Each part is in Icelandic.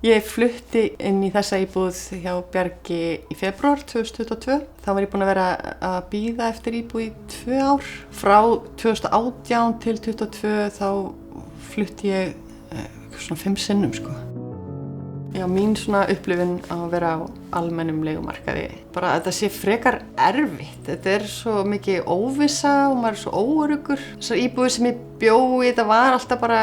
Ég flutti inn í þessa íbúð hjá Bjargi í febrúar 2022. Þá var ég búin að vera að bíða eftir íbúð í 2 ár. Frá 2018 til 2022 þá flutti ég svona 5 sinnum sko. Já, mín svona upplifun á að vera á almennum leigumarkaði. Bara að þetta sé frekar erfitt. Þetta svo mikið óvissa og maður svo óöruggur. Þessar íbúðir sem ég bjó í, þetta var alltaf bara,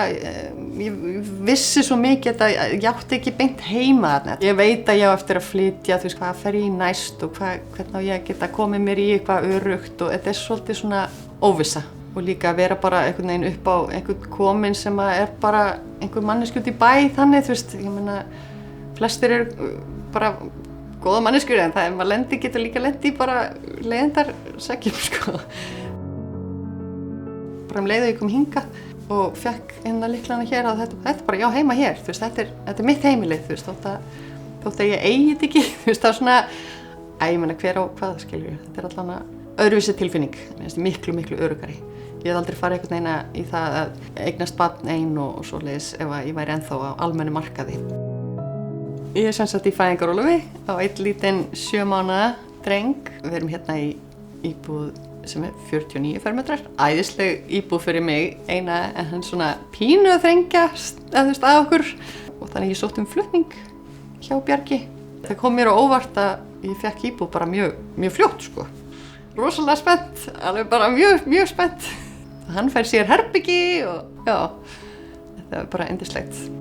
ég vissi svo mikið að ég átti ekki beint heima þarna. Ég veit að ég á eftir að flytja, þú veist, hvað fer ég í næst og hvernig á ég að geta komið mér í eitthvað örugt og þetta svolítið svona óvissa. Og líka að vera bara einhvern veginn upp á einhvern kominn sem bara einhver manneskja út í bæ þannig, þú veist, ég meina, flestir bara góða manneskjur en það maður getur líka lent í bara leiðindarsegjum sko. Bara leið og ég kom hingað og fekk lyklana hér að þetta bara já heima hér, þú veist, þetta er mitt heimilið, þú veist, þótt að ég eigi þetta ekki, þú veist, það svona, ég meina hver á hvað skilur, þetta allan öðruvísi tilfinning, miklu öruggari. Ég hef aldrei farið einhvern veginn í það að eignast barn ein og svoleiðis ef ég væri ennþá á almennu markaði. Ég sem sagt í fæðingarorlofi á einn lítinn 7 mánaða dreng. Við erum hérna í íbúð sem 49 fermetrar. Æðisleg íbúð fyrir mig eina en hann svona pínu að þrengjast að okkur. Og þannig ég sótti flutning hjá Bjargi. Það kom mér á óvart að ég fekk íbúð bara mjög fljótt sko. Rosalega spennt, alveg bara mjög spennt. Hann fær sér herbyggi og já, þetta bara yndislegt.